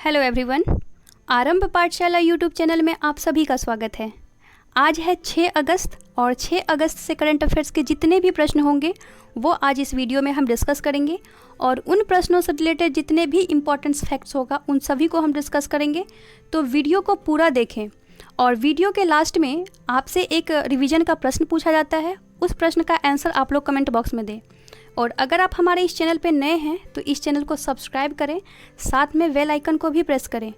Hello everyone, आरंभ पाठशाला YouTube channel में आप सभी का स्वागत है। आज है 6 अगस्त और 6 अगस्त से करंट अफेयर्स के जितने भी प्रश्न होंगे वो आज इस वीडियो में हम डिस्कस करेंगे और उन प्रश्नों से रिलेटेड जितने भी इम्पोर्टेंट फैक्ट्स होगा उन सभी को हम डिस्कस करेंगे। तो वीडियो को पूरा देखें और वीडियो के लास्ट में आपसे एक रिवीजन का प्रश्न पूछा जाता है, उस प्रश्न का आंसर आप लोग कमेंट बॉक्स में दें। और अगर आप हमारे इस चैनल पर नए हैं तो इस चैनल को सब्सक्राइब करें, साथ में बेल आइकन को भी प्रेस करें।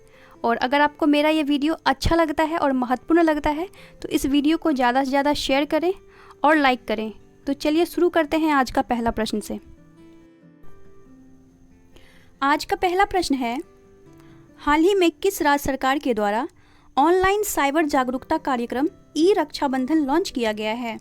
और अगर आपको मेरा ये वीडियो अच्छा लगता है और महत्वपूर्ण लगता है तो इस वीडियो को ज़्यादा से ज़्यादा शेयर करें और लाइक करें। तो चलिए शुरू करते हैं आज का पहला प्रश्न से। आज का पहला प्रश्न है, हाल ही में किस राज्य सरकार के द्वारा ऑनलाइन साइबर जागरूकता कार्यक्रम ई रक्षाबंधन लॉन्च किया गया है?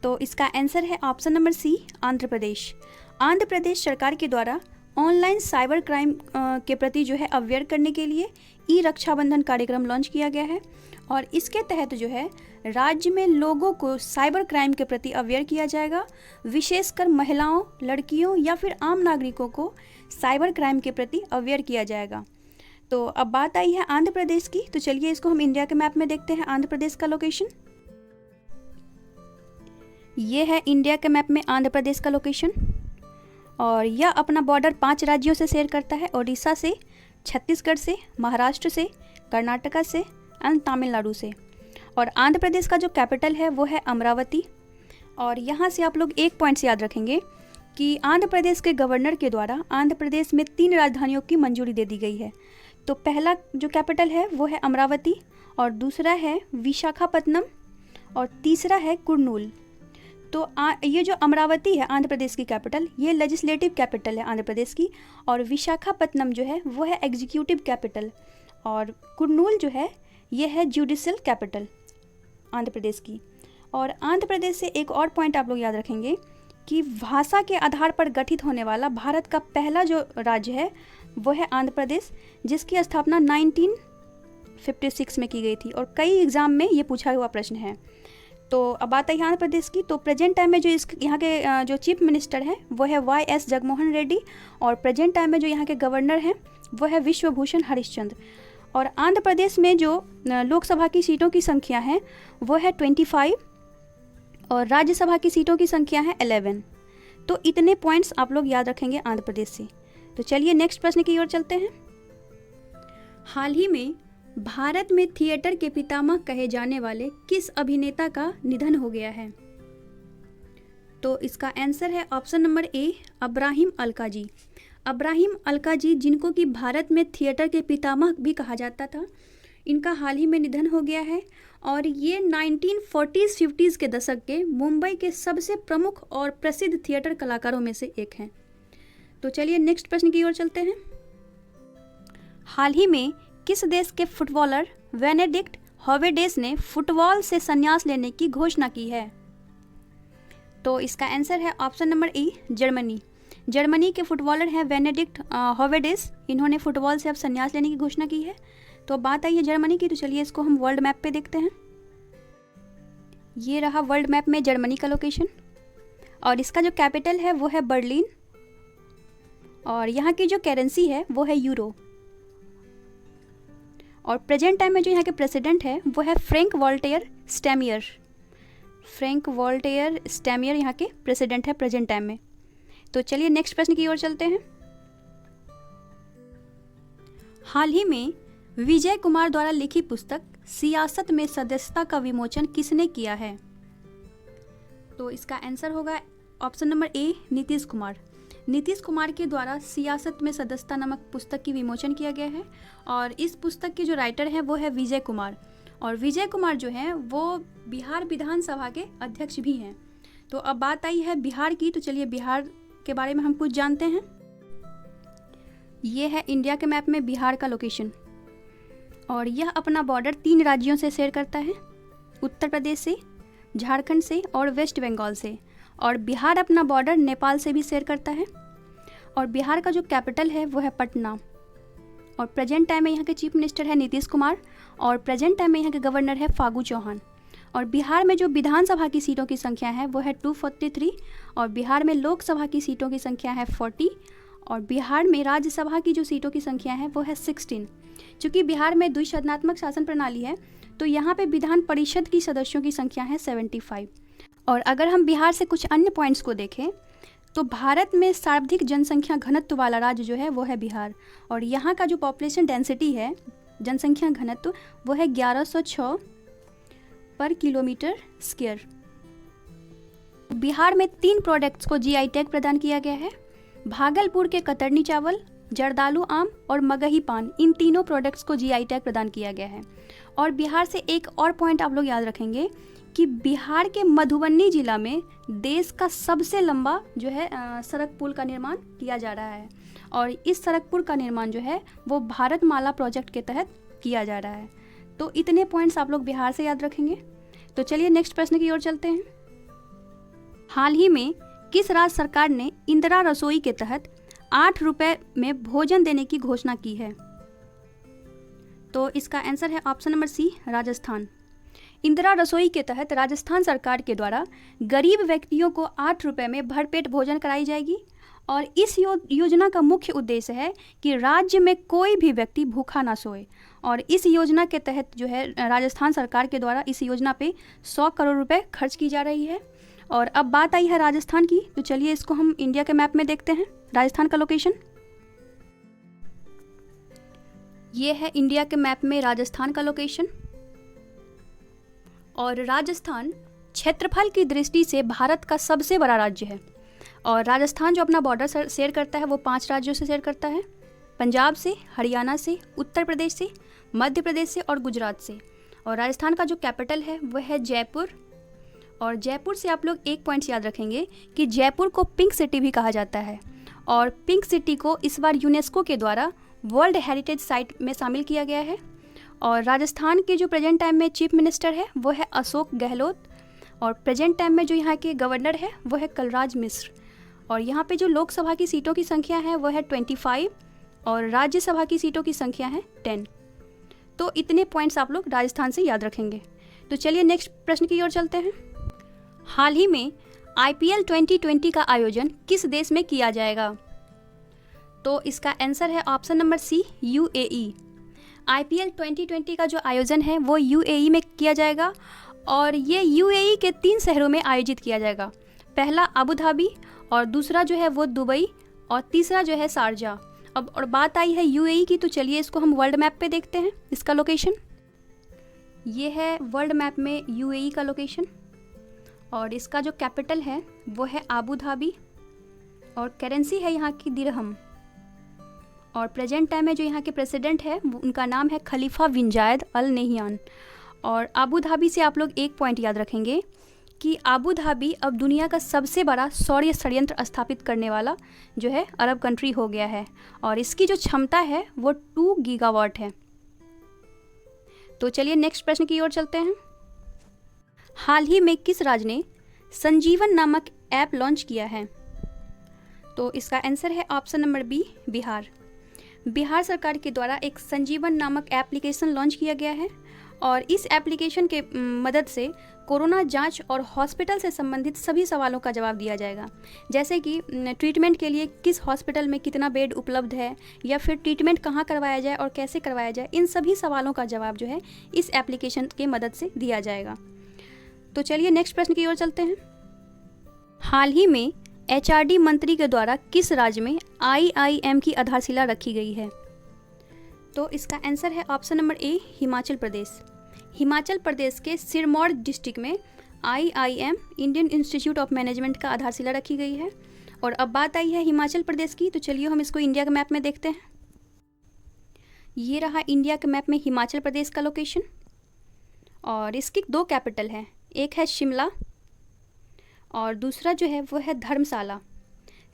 तो इसका आंसर है ऑप्शन नंबर सी, आंध्र प्रदेश। आंध्र प्रदेश सरकार के द्वारा ऑनलाइन साइबर क्राइम के प्रति जो है अवेयर करने के लिए ई रक्षाबंधन कार्यक्रम लॉन्च किया गया है और इसके तहत जो है राज्य में लोगों को साइबर क्राइम के प्रति अवेयर किया जाएगा। विशेषकर महिलाओं, लड़कियों या फिर आम नागरिकों को साइबर क्राइम के प्रति अवेयर किया जाएगा। तो अब बात आई है आंध्र प्रदेश की, तो चलिए इसको हम इंडिया के मैप में देखते हैं। आंध्र प्रदेश का लोकेशन ये है, इंडिया के मैप में आंध्र प्रदेश का लोकेशन, और यह अपना बॉर्डर 5 राज्यों से शेयर करता है, उड़ीसा से, छत्तीसगढ़ से, महाराष्ट्र से, कर्नाटका से एंड तमिलनाडु से। और आंध्र प्रदेश का जो कैपिटल है वो है अमरावती। और यहाँ से आप लोग एक पॉइंट्स याद रखेंगे कि आंध्र प्रदेश के गवर्नर के द्वारा आंध्र प्रदेश में 3 राजधानियों की मंजूरी दे दी गई है। तो पहला जो कैपिटल है वो है अमरावती, और दूसरा है विशाखापत्तनम, और तीसरा है कुर्नूल। तो ये जो अमरावती है आंध्र प्रदेश की कैपिटल, ये लेजिस्लेटिव कैपिटल है आंध्र प्रदेश की, और विशाखापत्तनम जो है वो है एग्जीक्यूटिव कैपिटल, और कुर्नूल जो है ये है जुडिशियल कैपिटल आंध्र प्रदेश की। और आंध्र प्रदेश से एक और पॉइंट आप लोग याद रखेंगे कि भाषा के आधार पर गठित होने वाला भारत का पहला जो राज्य है वो है आंध्र प्रदेश, जिसकी स्थापना 1956 में की गई थी और कई एग्जाम में ये पूछा हुआ प्रश्न है। तो अब बात है आंध्र प्रदेश की, तो प्रेजेंट टाइम में जो यहाँ के जो चीफ मिनिस्टर हैं वो है वाई.एस. जगनमोहन रेड्डी, और प्रेजेंट टाइम में जो यहाँ के गवर्नर हैं वो है विश्वभूषण हरिश्चंद्र। और आंध्र प्रदेश में जो लोकसभा की सीटों की संख्या है वो है 25, और राज्यसभा की सीटों की संख्या है 11। तो इतने पॉइंट्स आप लोग याद रखेंगे आंध्र प्रदेश से। तो चलिए नेक्स्ट प्रश्न की ओर चलते हैं। हाल ही में भारत में थिएटर के पितामह कहे जाने वाले किस अभिनेता का निधन हो गया है? तो इसका आंसर है option number A, Ebrahim Alkazi. Ebrahim Alkazi, जिनको कि भारत में थिएटर के पितामह भी कहा जाता था, इनका हाल ही में निधन हो गया है। और ये 1940s-50s के दशक के मुंबई के सबसे प्रमुख और प्रसिद्ध थिएटर कलाकारों में से एक हैं। तो चलिए नेक्स्ट प्रश्न की ओर चलते हैं। हाल ही में किस देश के फुटबॉलर बेनेडिक्ट हॉवेडेस ने फुटबॉल से संन्यास लेने की घोषणा की है? तो इसका आंसर है ऑप्शन नंबर ई, जर्मनी। जर्मनी के फुटबॉलर हैं बेनेडिक्ट हॉवेडेस, इन्होंने फुटबॉल से अब संन्यास लेने की घोषणा की है। तो बात आई है जर्मनी की, तो चलिए इसको हम वर्ल्ड मैप पे देखते हैं। ये रहा वर्ल्ड मैप में जर्मनी का लोकेशन, और इसका जो कैपिटल है वो है बर्लिन, और यहाँ की जो करेंसी है वो है यूरो। और प्रेजेंट टाइम में जो यहाँ के प्रेसिडेंट है वो है फ्रैंक वॉल्टेयर स्टैमियर। फ्रैंक वॉल्टेयर स्टैमियर यहाँ के प्रेसिडेंट है प्रेजेंट टाइम में। तो चलिए नेक्स्ट प्रश्न की ओर चलते हैं। हाल ही में विजय कुमार द्वारा लिखी पुस्तक सियासत में सदस्यता का विमोचन किसने किया है? तो इसका आंसर होगा ऑप्शन नंबर ए, नीतीश कुमार। नीतीश कुमार के द्वारा सियासत में सदस्यता नामक पुस्तक की विमोचन किया गया है, और इस पुस्तक के जो राइटर हैं वो है विजय कुमार। और विजय कुमार जो हैं वो बिहार विधानसभा के अध्यक्ष भी हैं। तो अब बात आई है बिहार की, तो चलिए बिहार के बारे में हम कुछ जानते हैं। ये है इंडिया के मैप में बिहार का लोकेशन, और यह अपना बॉर्डर 3 राज्यों से शेयर करता है, उत्तर प्रदेश से, झारखंड से और वेस्ट बंगाल से। और बिहार अपना बॉर्डर नेपाल से भी शेयर करता है। और बिहार का जो कैपिटल है वो है पटना। और प्रेजेंट टाइम में यहाँ के चीफ मिनिस्टर है नीतीश कुमार, और प्रेजेंट टाइम में यहाँ के गवर्नर है फागू चौहान। और बिहार में जो विधानसभा की सीटों की संख्या है वो है 243, और बिहार में लोकसभा की सीटों की संख्या है 40, और बिहार में राज्यसभा की जो सीटों की संख्या है वो है 16। चूँकि बिहार में द्विसदनात्मक शासन प्रणाली है तो यहाँ पे विधान परिषद की सदस्यों की संख्या है 75। और अगर हम बिहार से कुछ अन्य पॉइंट्स को देखें तो भारत में सर्वाधिक जनसंख्या घनत्व वाला राज्य जो है वो है बिहार, और यहाँ का जो पॉपुलेशन डेंसिटी है, जनसंख्या घनत्व, वो है 1106 पर किलोमीटर स्क्वायर। बिहार में 3 प्रोडक्ट्स को जीआई टैग प्रदान किया गया है। भागलपुर के कतरनी चावल, जर्दालू आम और मगही पान, इन तीनों प्रोडक्ट्स को जीआई टैग प्रदान किया गया है। और बिहार से एक और पॉइंट आप लोग याद रखेंगे कि बिहार के मधुबनी जिला में देश का सबसे लंबा जो है सड़क पुल का निर्माण किया जा रहा है, और इस सड़क पुल का निर्माण जो है वो भारतमाला प्रोजेक्ट के तहत किया जा रहा है। तो इतने पॉइंट्स आप लोग बिहार से याद रखेंगे। तो चलिए नेक्स्ट प्रश्न की ओर चलते हैं। हाल ही में किस राज्य सरकार ने इंदिरा रसोई के तहत 8 रुपये में भोजन देने की घोषणा की है? तो इसका आंसर है option number C, Rajasthan. Indira Rasoi के तहत राजस्थान सरकार के द्वारा गरीब व्यक्तियों को 8 रुपये में भरपेट भोजन कराई जाएगी, और इस योजना का मुख्य उद्देश्य है कि राज्य में कोई भी व्यक्ति भूखा ना सोए। और इस योजना के तहत जो है राजस्थान सरकार के द्वारा इस योजना पे 100 करोड़ रुपए खर्च की जा रही है। और अब बात आई है राजस्थान की, तो चलिए इसको हम इंडिया के मैप में देखते हैं। राजस्थान का लोकेशन ये है, इंडिया के मैप में राजस्थान का लोकेशन। और राजस्थान क्षेत्रफल की दृष्टि से भारत का सबसे बड़ा राज्य है। और राजस्थान जो अपना बॉर्डर शेयर करता है वो 5 राज्यों से शेयर करता है, पंजाब से, हरियाणा से, उत्तर प्रदेश से, मध्य प्रदेश से और गुजरात से। और राजस्थान का जो कैपिटल है वह है जयपुर। और जयपुर से आप लोग एक पॉइंट याद रखेंगे कि जयपुर को पिंक सिटी भी कहा जाता है, और पिंक सिटी को इस बार यूनेस्को के द्वारा वर्ल्ड हेरिटेज साइट में शामिल किया गया है। और राजस्थान के जो प्रेजेंट टाइम में चीफ मिनिस्टर है वो है अशोक गहलोत, और प्रेजेंट टाइम में जो यहाँ के गवर्नर है वो है कलराज मिश्र। और यहाँ पे जो लोकसभा की सीटों की संख्या है वो है 25, और राज्यसभा की सीटों की संख्या है 10। तो इतने पॉइंट्स आप लोग राजस्थान से याद रखेंगे। तो चलिए नेक्स्ट प्रश्न की ओर चलते हैं। हाल ही में IPL 2020 का आयोजन किस देश में किया जाएगा? तो इसका आंसर है option number C, UAE। IPL 2020 का जो आयोजन है वो UAE में किया जाएगा, और ये UAE के 3 शहरों में आयोजित किया जाएगा। पहला अबू धाबी, और दूसरा जो है वो दुबई, और तीसरा जो है शारजा। अब और बात आई है UAE की, तो चलिए इसको हम वर्ल्ड मैप पे देखते हैं। इसका लोकेशन ये है, वर्ल्ड मैप में UAE का लोकेशन, और इसका जो कैपिटल है वो है अबू धाबी, और करेंसी है यहाँ की दिरहम। और प्रेजेंट टाइम में जो यहाँ के प्रेसिडेंट है उनका नाम है खलीफा बिन जायद अल नहियान। और अबू धाबी से आप लोग एक पॉइंट याद रखेंगे कि अबू धाबी अब दुनिया का सबसे बड़ा सौर संयंत्र स्थापित करने वाला जो है अरब कंट्री हो गया है, और इसकी जो क्षमता है वो 2 गीगावाट है। तो चलिए नेक्स्ट प्रश्न की ओर चलते हैं। हाल ही में किस राज्य ने संजीवन नामक ऐप लॉन्च किया है? तो इसका आंसर है option number B, Bihar. Bihar सरकार के द्वारा एक संजीवन नामक एप्लीकेशन लॉन्च किया गया है, और इस एप्लीकेशन के मदद से कोरोना जांच और हॉस्पिटल से संबंधित सभी सवालों का जवाब दिया जाएगा, जैसे कि ट्रीटमेंट के लिए किस हॉस्पिटल में कितना बेड उपलब्ध है, या फिर ट्रीटमेंट कहाँ करवाया जाए और कैसे करवाया जाए। इन सभी सवालों का जवाब जो है इस एप्लीकेशन के मदद से दिया जाएगा। तो चलिए नेक्स्ट प्रश्न की ओर चलते हैं। हाल ही में HRD मंत्री के द्वारा किस राज्य में IIM की आधारशिला रखी गई है? तो इसका आंसर है ऑप्शन नंबर ए, हिमाचल प्रदेश। हिमाचल प्रदेश के सिरमौर डिस्ट्रिक्ट में IIM, Indian institute of management का आधारशिला रखी गई है। और अब बात आई है हिमाचल प्रदेश की, तो चलिए हम इसको इंडिया के मैप में देखते हैं। ये रहा इंडिया के मैप में हिमाचल प्रदेश का लोकेशन, और इसकी 2 कैपिटल हैं, एक है शिमला और दूसरा जो है वो है धर्मशाला।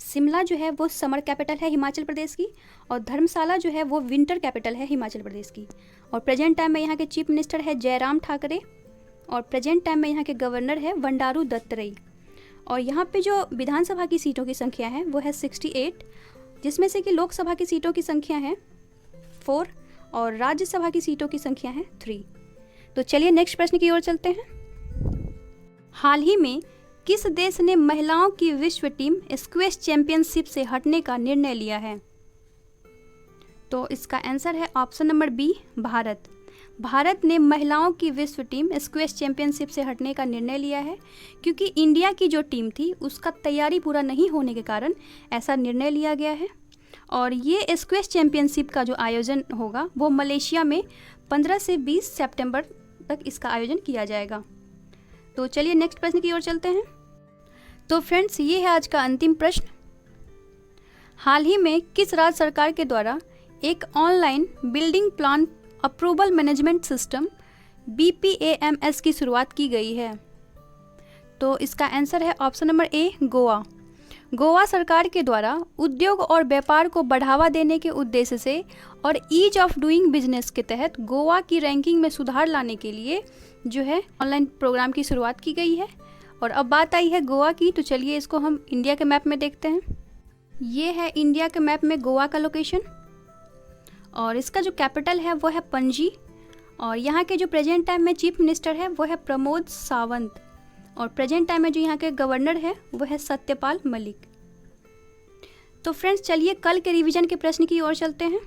शिमला जो है वो समर कैपिटल है हिमाचल प्रदेश की, और धर्मशाला जो है वो विंटर कैपिटल है हिमाचल प्रदेश की। और प्रेजेंट टाइम में यहाँ के चीफ मिनिस्टर है जयराम ठाकरे, और प्रेजेंट टाइम में यहाँ के गवर्नर है बंडारू दत्तात्रेय। और यहाँ पे जो विधानसभा की सीटों की संख्या है वो है 68, जिसमें से कि लोकसभा की सीटों की संख्या है 4 और राज्यसभा की सीटों की संख्या है 3। तो चलिए नेक्स्ट प्रश्न की ओर चलते हैं। हाल ही में किस देश ने महिलाओं की विश्व टीम स्क्वैश चैंपियनशिप से हटने का निर्णय लिया है? तो इसका आंसर है option number B, Bharat. Bharat ने महिलाओं की विश्व टीम स्क्वैश चैंपियनशिप से हटने का निर्णय लिया है, क्योंकि इंडिया की जो टीम थी उसका तैयारी पूरा नहीं होने के कारण ऐसा निर्णय लिया गया है। और ये स्क्वैश चैंपियनशिप का जो आयोजन होगा वो मलेशिया में 15 से 20 सितंबर तक इसका आयोजन किया जाएगा। तो चलिए नेक्स्ट प्रश्न की ओर चलते हैं। तो फ्रेंड्स, ये है आज का अंतिम प्रश्न। हाल ही में किस राज्य सरकार के द्वारा एक online building plan approval management system BPAMS की शुरुआत की गई है? तो इसका आंसर है ऑप्शन नंबर ए, गोवा। गोवा सरकार के द्वारा उद्योग और व्यापार को बढ़ावा देने के उद्देश्य से और ईज ऑफ डूइंग बिजनेस के तहत गोवा की रैंकिंग में सुधार लाने के लिए जो है ऑनलाइन प्रोग्राम की शुरुआत की गई है। और अब बात आई है गोवा की, तो चलिए इसको हम इंडिया के मैप में देखते हैं। ये है इंडिया के मैप में गोवा का लोकेशन, और इसका जो कैपिटल है वो है पणजी, और यहाँ के जो प्रेजेंट टाइम में चीफ मिनिस्टर है वो है प्रमोद सावंत, और प्रेजेंट टाइम में जो यहाँ के गवर्नर है वो है सत्यपाल मलिक। तो फ्रेंड्स, चलिए कल के रिवीजन के प्रश्न की ओर चलते हैं।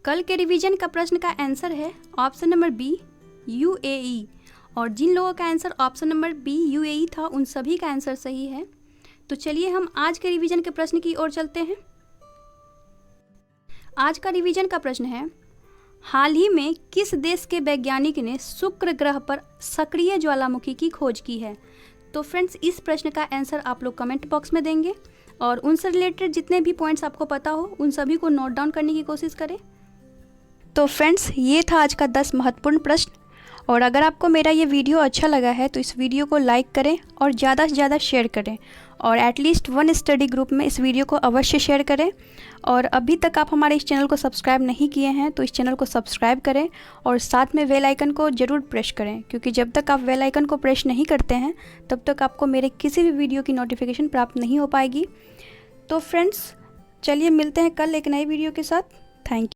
कल के रिवीजन का प्रश्न का आंसर है ऑप्शन नंबर बी, UAE। और जिन लोगों का answer option number B UAE था उन सभी का आंसर सही है। तो चलिए हम आज के रिवीजन के प्रश्न की ओर चलते हैं। आज का रिवीजन का प्रश्न है, हाल ही में किस देश के वैज्ञानिक ने शुक्र ग्रह पर सक्रिय ज्वालामुखी की खोज की है? तो फ्रेंड्स, इस प्रश्न का आंसर आप लोग कमेंट बॉक्स में देंगे, और उनसे रिलेटेड जितने भी पॉइंट्स आपको पता हो उन सभी को नोट डाउन करने की कोशिश करें। तो फ्रेंड्स, ये था आज का 10 महत्वपूर्ण प्रश्न। और अगर आपको मेरा ये वीडियो अच्छा लगा है तो इस वीडियो को लाइक करें और ज़्यादा से ज़्यादा शेयर करें, और एटलीस्ट 1 स्टडी ग्रुप में इस वीडियो को अवश्य शेयर करें। और अभी तक आप हमारे इस चैनल को सब्सक्राइब नहीं किए हैं तो इस चैनल को सब्सक्राइब करें, और साथ में बेल आइकन को ज़रूर प्रेस करें, क्योंकि जब तक आप बेल आइकन को प्रेस नहीं करते हैं तब तक आपको मेरे किसी भी वीडियो की नोटिफिकेशन प्राप्त नहीं हो पाएगी। तो फ्रेंड्स, चलिए मिलते हैं कल एक नई वीडियो के साथ। Thank you.